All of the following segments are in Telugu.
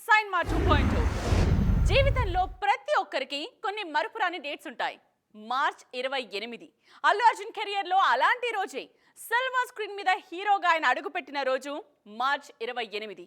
సైన్మా 2.0. జీవితంలో ప్రతి ఒక్కరికి కొన్ని మరుపురాని డేట్స్ ఉంటాయి. మార్చ్ 28 అల్లు అర్జున్ కెరియర్ లో అలాంటి రోజే. సిల్వర్ స్క్రీన్ మీద హీరోగా ఆయన అడుగుపెట్టిన రోజు మార్చ్ 28.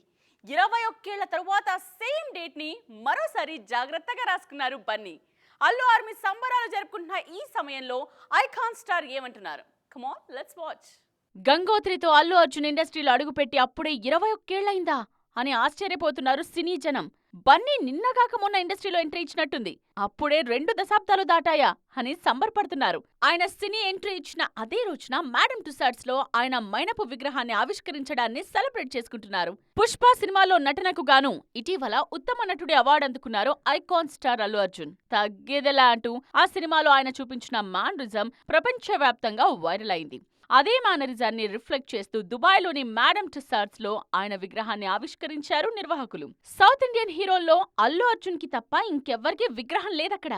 21 ఏళ్ల తరువాత సేమ్ డేట్ ని మరోసారి జాగ్రత్తగా రాసుకున్నారు బన్నీ. అల్లు ఆర్మీ సంబరాలు జరుపుకుంటున్న ఈ సమయంలో ఐకాన్ స్టార్ ఏమంటున్నారు? Come on, let's watch. గంగోత్రితో అల్లు అర్జున్ ఇండస్ట్రీలో అడుగుపెట్టి అప్పుడే 21 ఏళ్లైందా అని ఆశ్చర్యపోతున్నారు సినీ జనం. బన్నీ నిన్నగాక మొన్న ఇండస్ట్రీలో ఎంట్రీ ఇచ్చినట్టుంది, అప్పుడే 2 దశాబ్దాలు దాటాయా అని సంబరపడుతున్నారు. ఆయన సినీ ఎంట్రీ ఇచ్చిన అదే రోజున మేడమ్ టుసాడ్స్ లో ఆయన మైనపు విగ్రహాన్ని ఆవిష్కరించడాన్ని సెలబ్రేట్ చేసుకుంటున్నారు. పుష్ప సినిమాలో నటనకు గాను ఇటీవల ఉత్తమ నటుడి అవార్డు అందుకున్నారు ఐకాన్ స్టార్ అల్లు అర్జున్. తగ్గేదెలా అంటూ ఆ సినిమాలో ఆయన చూపించిన మానరిజం ప్రపంచవ్యాప్తంగా వైరల్ అయింది. అదే మేనరిజాన్ని రిఫ్లెక్ట్ చేస్తూ దుబాయ్లోని మేడమ్ టుసాడ్స్ లో ఆయన విగ్రహాన్ని ఆవిష్కరించారు నిర్వాహకులు. సౌత్ ఇండియన్ హీరోల్లో అల్లు అర్జున్ కి తప్ప ఇంకెవ్వరికీ విగ్రహం లేదక్కడ.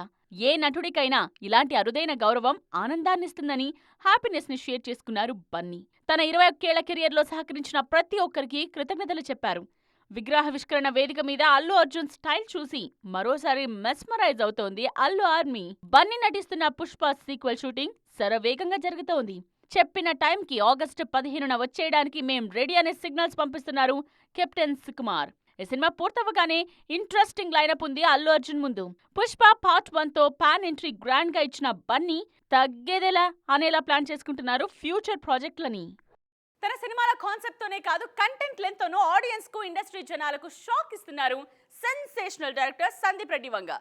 ఏ నటుడికైనా ఇలాంటి అరుదైన గౌరవం ఆనందాన్నిస్తుందని హ్యాపీనెస్ ని షేర్ చేసుకున్నారు బన్నీ. తన 21 ఏళ్ల కెరియర్ లో సహకరించిన ప్రతి ఒక్కరికి కృతజ్ఞతలు చెప్పారు. విగ్రహావిష్కరణ వేదిక మీద అల్లు అర్జున్ స్టైల్ చూసి మరోసారి మెస్మరైజ్ అవుతోంది అల్లు ఆర్మీ. బన్నీ నటిస్తున్న పుష్ప సీక్వెల్ షూటింగ్ శరవేగంగా జరుగుతోంది. చెప్పిన టైంకి ఆగస్టు 15న వచ్చేయడానికి మేం రెడీ అనే సిగ్నల్స్ పంపిస్తున్నారు కెప్టెన్ సుకుమార్. ఈ సినిమా పూర్తవగానే ఇంట్రెస్టింగ్ లైనప్ ఉంది అల్లు అర్జున్ ముందు. పుష్ప పార్ట్ 1తో పాన్ ఎంట్రీ గ్రాండ్ గా ఇచ్చిన బన్నీ తగ్గేదెలా అనేలా ప్లాన్ చేసుకుంటున్నారు ఫ్యూచర్ ప్రాజెక్టులని. తన సినిమాల కాన్సెప్ట్ తోనే కాదు, కంటెంట్ లెంత్ తోనూ ఆడియన్స్ కు, ఇండస్ట్రీ జనాలకు షాక్ ఇస్తున్నారు సెన్సేషనల్ డైరెక్టర్ సందీప్ రెడ్డి వంగ.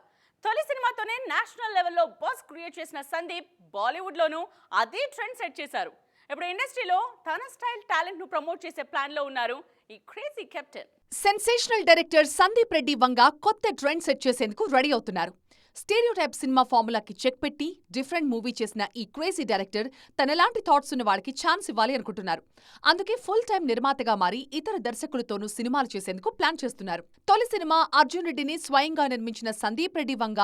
తొలి సినిమాతోనే నేషనల్ లెవెల్లో బస్ క్రియేట్ చేసిన సందీప్ బాలీవుడ్ లోనూ అదే ట్రెండ్ సెట్ చేశారు. ఇప్పుడు ఇండస్ట్రీలో తన స్టైల్, టాలెంట్ ను ప్రమోట్ చేసే ప్లాన్ లో ఉన్నారు ఈ crazy captain. Sensational director Sandeep Reddy Vanga కొత్త ట్రెండ్ సెట్ చేసేందుకు రెడీ అవుతున్నారు. స్టీరియోటైప్ సినిమా ఫార్ములాకి చెక్ పెట్టి డిఫరెంట్ మూవీ చేసిన ఈ క్రేజీ డైరెక్టర్ తనలాంటి థాట్స్ ఉన్న వాడికి ఛాన్స్ ఇవ్వాలి అనుకుంటున్నారు. అందుకే ఫుల్ టైం నిర్మాతగా మారి ఇతర దర్శకులతోనూ సినిమాలు చేసేందుకు ప్లాన్ చేస్తున్నారు. తొలి సినిమా అర్జున్ రెడ్డిని స్వయంగా నిర్మించిన సందీప్ రెడ్డి వంగ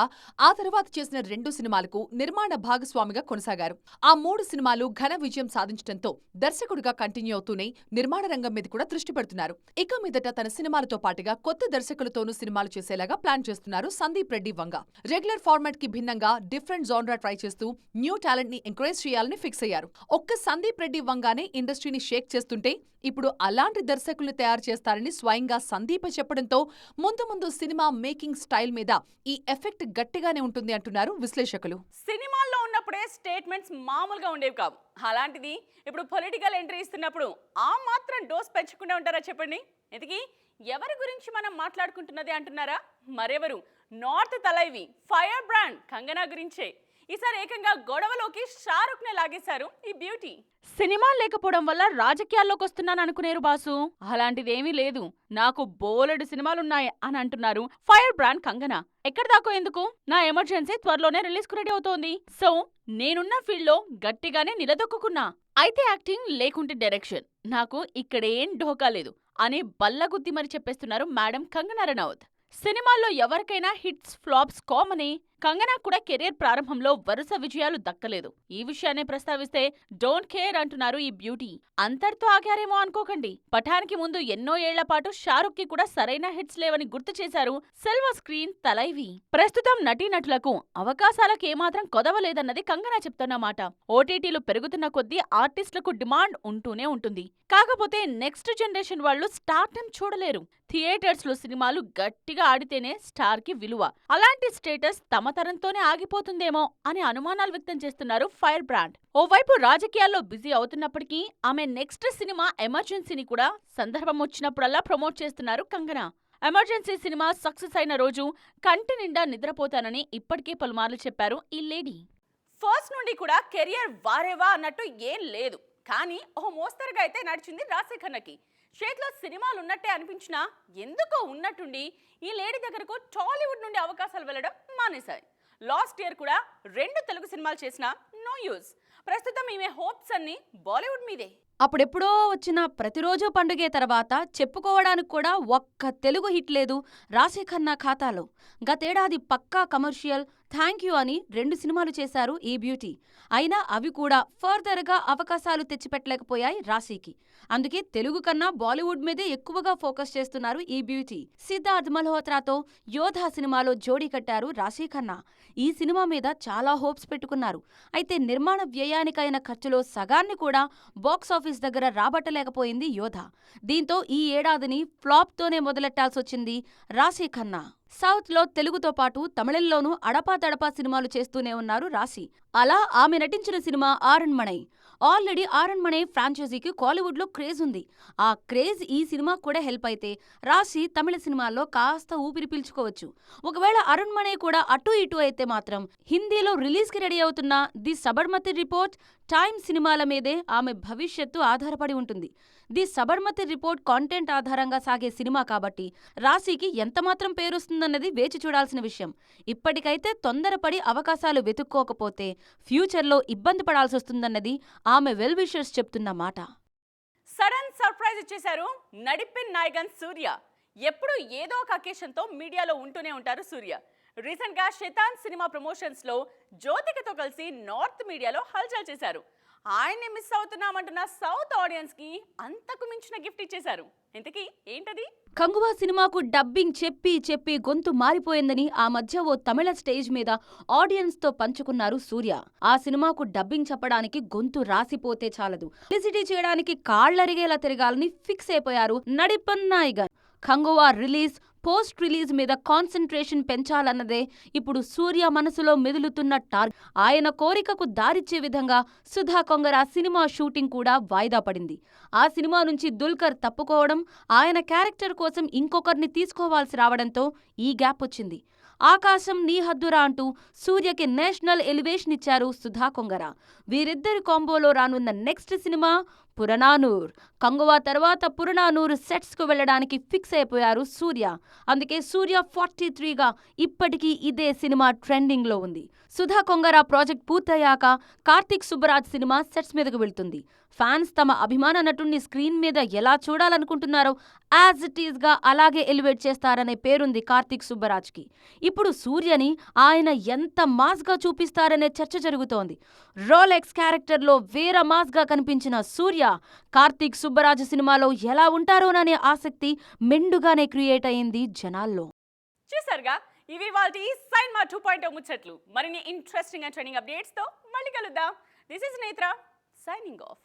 ఆ తర్వాత చేసిన 2 సినిమాలకు నిర్మాణ భాగస్వామిగా కొనసాగారు. ఆ 3 సినిమాలు ఘన విజయం సాధించడంతో దర్శకుడిగా కంటిన్యూ అవుతూనే నిర్మాణ రంగం మీద కూడా దృష్టి పెడుతున్నారు. ఇక మీదట తన సినిమాలతో పాటుగా కొత్త దర్శకులతోనూ సినిమాలు చేసేలాగా ప్లాన్ చేస్తున్నారు సందీప్ రెడ్డి వంగ. రెగ్యులర్ ఫార్మాట్ కి భిన్నంగా డిఫరెంట్ జోనరా ట్రై చేస్తూ న్యూ టాలెంట్ ని ఎంకరేజ్ చేయాలని ఫిక్స్ అయ్యారు. ఒక్క సందీప్ రెడ్డి వంగానే ఇండస్ట్రీని షేక్ చేస్తుంటే ఇప్పుడు అలాంటి దర్శకుల్ని తయారు చేస్తారని స్వయంగా సందీపే చెప్పడంతో ముందు సినిమా మేకింగ్ స్టైల్ మీద ఈ ఎఫెక్ట్ గట్టిగానే ఉంటుంది అంటున్నారు విశ్లేషకులు. సినిమాల్లో ఉన్నప్పుడే స్టేట్మెంట్స్ మామూలుగా ఉండేవి కావు. అలాంటిది ఇప్పుడు పొలిటికల్ ఎంట్రీ ఇస్తున్నప్పుడు ఆ మాత్రం డోస్ పెంచకుండా ఉంటారా చెప్పండి? ఇంతకీ ఎవరి గురించి మనం మాట్లాడుకుంటున్నది అంటున్నారా? మరెవరు, north Thalaivi fire brand Kangana గురించే. ఈసారి ఏకంగా గొడవలోకి షారుఖ్ నే లాగేశారు ఈ బ్యూటీ. సినిమా లేకపోవడం వల్ల రాజకీయాల్లోకి వస్తున్నాను అనుకునేరు బాసు. అలాంటిదేమీ లేదు, నాకు బోలెడు సినిమాలున్నాయి అని అంటున్నారు ఫైర్ బ్రాండ్ కంగనా. ఎక్కడిదాకో ఎందుకు, నా ఎమర్జెన్సీ త్వరలోనే రిలీజ్ కు రెడీ అవుతోంది. సో నేనున్న ఫీల్డ్ లో గట్టిగానే నిలదొక్కున్నా. అయితే యాక్టింగ్ లేకుంటే డైరెక్షన్, నాకు ఇక్కడేం ఢోకా లేదు అని బల్లగుద్ది మరి చెప్పేస్తున్నారు మేడం కంగనా రనౌత్. సినిమాల్లో ఎవరికైనా హిట్స్ ఫ్లాప్స్ కామనే. కంగనా కూడా కెరీర్ ప్రారంభంలో వరుస విజయాలు దక్కలేదు. ఈ విషయాన్ని ప్రస్తావిస్తే డోంట్ కేర్ అంటున్నారు ఈ బ్యూటీ. అంతటితో ఆగారేమో అనుకోకండి. పఠాన్కి ముందు ఎన్నో ఏళ్ల పాటు షారుఖ్ కి కూడా సరైన హిట్స్ లేవని గుర్తు చేశారు సిల్వర్ స్క్రీన్ తలైవి. ప్రస్తుతం నటీనటులకు అవకాశాలకు ఏమాత్రం కొదవలేదన్నది కంగనా చెప్తున్నమాట. ఓటీటీలు పెరుగుతున్న కొద్దీ ఆర్టిస్టులకు డిమాండ్ ఉంటూనే ఉంటుంది. కాకపోతే నెక్స్ట్ జనరేషన్ వాళ్ళు స్టార్టమ్ చూడలేరు. థియేటర్స్ లో సినిమాలు గట్టిగా ఆడితేనే స్టార్ కి విలువ. అలాంటి స్టేటస్ తమ తరంతోనే ఆగిపోతుందేమో అని అనుమానాలు వ్యక్తం చేస్తున్నారు ఫైర్ బ్రాండ్. ఓవైపు రాజకీయాల్లో బిజీ అవుతున్నప్పటికీ ఆమె నెక్స్ట్ సినిమా ఎమర్జెన్సీని కూడా సందర్భం వచ్చినప్పుడల్లా ప్రమోట్ చేస్తున్నారు కంగనా. ఎమర్జెన్సీ సినిమా సక్సెస్ అయిన రోజు కంటి నిండా నిద్రపోతానని ఇప్పటికే పలుమార్లు చెప్పారు ఈ లేడీ. ఫస్ట్ నుండి కూడా కెరియర్ వారేవా అన్నట్టు ఏం లేదు, కానీ ఓ మోస్తరుగా అయితే నడిచింది రాశి ఖన్నాకి. చేతిలో సినిమాలున్నట్టే అనిపించినా ఎందుకో ఉన్నట్టుండి ఈ లేడీ దగ్గరకు టాలీవుడ్ నుండి అవకాశాలు వెళ్లడం మానేశాయి. లాస్ట్ ఇయర్ కూడా 2 తెలుగు సినిమాలు చేసినా నో యూజ్. ప్రస్తుతం ఈమె హోప్స్ అన్ని బాలీవుడ్ మీదే. అప్పుడెప్పుడో వచ్చిన ప్రతిరోజు పండుగే తర్వాత చెప్పుకోవడానికి కూడా ఒక్క తెలుగు హిట్ లేదు రాశి ఖన్నా ఖాతాలో. గతేడాది పక్కా కమర్షియల్, థ్యాంక్ యూ అని 2 సినిమాలు చేశారు ఈ బ్యూటీ. అయినా అవి కూడా ఫర్దర్గా అవకాశాలు తెచ్చిపెట్టలేకపోయాయి రాశీకి. అందుకే తెలుగు కన్నా బాలీవుడ్ మీదే ఎక్కువగా ఫోకస్ చేస్తున్నారు ఈ బ్యూటీ. సిద్ధార్థ్ మల్హోత్రాతో యోధా సినిమాలో జోడీ కట్టారు రాశీ ఖన్నా. ఈ సినిమా మీద చాలా హోప్స్ పెట్టుకున్నారు. అయితే నిర్మాణ వ్యయానికైన ఖర్చులో సగాన్ని కూడా బాక్సాఫీస్ దగ్గర రాబట్టలేకపోయింది యోధా. దీంతో ఈ ఏడాదిని ఫ్లాప్తోనే మొదలెట్టాల్సొచ్చింది రాశీ ఖన్నా. సౌత్లో తెలుగుతో పాటు తమిళంలోనూ అడపాదడపా సినిమాలు చేస్తూనే ఉన్నారు రాశి. అలా ఆమె నటించిన సినిమా ఆరణ్మణై. ఆల్రెడీ ఆరణ్మణై ఫ్రాంచైజీకి కాలీవుడ్లో క్రేజ్ ఉంది. ఆ క్రేజ్ ఈ సినిమా కూడా హెల్ప్ అయితే రాశి తమిళ సినిమాల్లో కాస్త ఊపిరి పీల్చుకోవచ్చు. ఒకవేళ అరుణ్మణై కూడా అటు ఇటు అయితే మాత్రం హిందీలో రిలీజ్కి రెడీ అవుతున్న ది సబర్మతి రిపోర్ట్, టైమ్ సినిమాల మీదే ఆమె భవిష్యత్తు ఆధారపడి ఉంటుంది. ది సబర్మతి రిపోర్ట్ కాంటెంట్ ఆధారంగా సాగే సినిమా కాబట్టి రాశికి ఎంతమాత్రం పేరొస్తుందన్నది వేచి చూడాల్సిన విషయం. ఇప్పటికైతే తొందరపడి అవకాశాలు వెతుక్కోకపోతే ఫ్యూచర్లో ఇబ్బంది పడాల్సొస్తుందన్నది ఆమె వెల్ విషర్స్ చెప్తున్న మాట. సడన్ సర్ప్రైజ్ ఇచ్చేశారు నడిపిన్ నాయగన్ సూర్య. ఎప్పుడు ఏదో ఒక అకేషన్తో మీడియాలో ఉంటూనే ఉంటారు సూర్య. రీసెంట్గా శైతాన్ సినిమా ప్రమోషన్స్లో జ్యోతికతో కలిసి నార్త్ మీడియాలో హల్చల్ చేశారు. ఆయన్ని మిస్ అవుతున్నామంటున్న సౌత్ ఆడియన్స్కి అంతకు మించిన గిఫ్ట్ ఇచ్చేశారు. ఇంతకీ ఏంటది? కంగువా సినిమాకు డబ్బింగ్ చెప్పి చెప్పి గొంతు మారిపోయిందని ఆ మధ్య ఓ తమిళ స్టేజ్ మీద ఆడియన్స్తో పంచుకున్నారు సూర్య. ఆ సినిమాకు డబ్బింగ్ చెప్పడానికి గొంతు రాసిపోతే చాలదు, పబ్లిసిటీ చేయడానికి కాళ్లరిగేలా తిరగాలని ఫిక్స్ అయిపోయారు Nadippin Nayagan. Kanguva release, post release మీద కాన్సంట్రేషన్ పెంచాలన్నదే ఇప్పుడు సూర్య మనసులో మెదులుతున్న టార్గెట్. ఆయన కోరికకు దారిచ్చే విధంగా సుధా కొంగర సినిమా షూటింగ్ కూడా వాయిదా పడింది. ఆ సినిమా నుంచి దుల్కర్ తప్పుకోవడం, ఆయన క్యారెక్టర్ కోసం ఇంకొకరిని తీసుకోవాల్సి రావడంతో ఈ గ్యాప్ వచ్చింది. ఆకాశం నీ హద్దురా అంటూ సూర్యకి నేషనల్ ఎలివేషన్ ఇచ్చారు సుధా కొంగర. వీరిద్దరి కాంబోలో రానున్న నెక్స్ట్ సినిమా పురనానూర్. కంగువా తర్వాత పురనానూర్ సెట్స్కు వెళ్లడానికి ఫిక్స్ అయిపోయారు సూర్య. అందుకే సూర్య 43గా ఇప్పటికీ ఇదే సినిమా ట్రెండింగ్లో ఉంది. సుధా కొంగర ప్రాజెక్ట్ పూర్తయ్యాక కార్తీక్ సుబ్బరాజ్ సినిమా సెట్స్ మీదకు వెళ్తుంది. ఫ్యాన్స్ తమ అభిమాన నటుణ్ణి స్క్రీన్ మీద ఎలా చూడాలనుకుంటున్నారో యాజ్ ఇట్ ఈస్గా అలాగే ఎలివేట్ చేస్తారనే పేరుంది కార్తీక్ సుబ్బరాజ్కి. ఇప్పుడు సూర్యని ఆయన ఎంత మాస్గా చూపిస్తారనే చర్చ జరుగుతోంది. రోలెక్స్ క్యారెక్టర్లో వేరే మాస్గా కనిపించిన సూర్య కార్తీక్ సుబ్బరాజు సినిమాలో ఎలా ఉంటారోననే ఆసక్తి మెండుగానే క్రియేట్ అయింది జనాల్లో. చూసారుగా, ఇవి వాటి సైన్మా 2.0 ముచ్చట్లు. మరిన్ని ఇంట్రెస్టింగ్ అండ్ ట్రెండింగ్ అప్డేట్స్తో మళ్ళీ కలుద్దాం. దిస్ ఇస్ నేత్ర సైనింగ్ ఆఫ్.